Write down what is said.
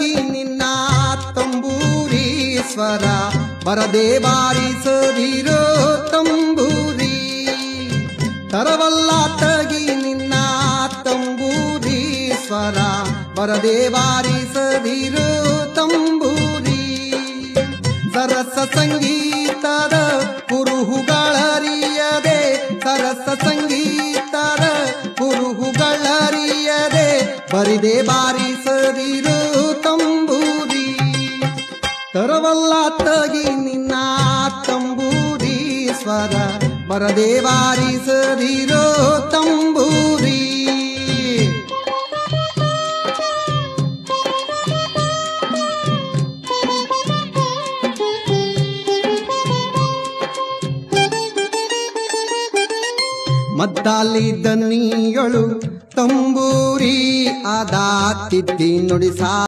ತಗಿ ನಿನ್ನ ತಂಬೂರಿ ಸ್ವರ ಬರದೆ ಬಾರಿಸದಿರೋ ತಂಬೂರಿ ತರವಲ್ಲ ತಗಿ ನಿನ್ನ ತಂಬೂರಿ ಸ್ವರ ಬರದೆ ಬಾರಿಸದಿರೋ ತಂಬೂರಿ ಸರಸ ಸಂಗೀತದ ಕುರುಹುಗಳರಿಯದೆ ಸರಸ ಸಂಗೀತದ ಕುರುಹುಗಳರಿಯದೆ ಬರಿದೆ ಬಾರಿಸದಿರೋ ತಂಬೂರಿ ತರವಲ್ಲ ತಗಿ ನಿನ್ನ ತಂಬೂರಿ ಸ್ವರ ಬರದೆ ಬಾರಿಸದಿರೋ ತಂಬೂರಿ ಮದ್ದಾಲಿ ದನಿಯೊಳು ತಂಬೂರಿ ಆದ ತಿದ್ದಿ ನುಡಿಸ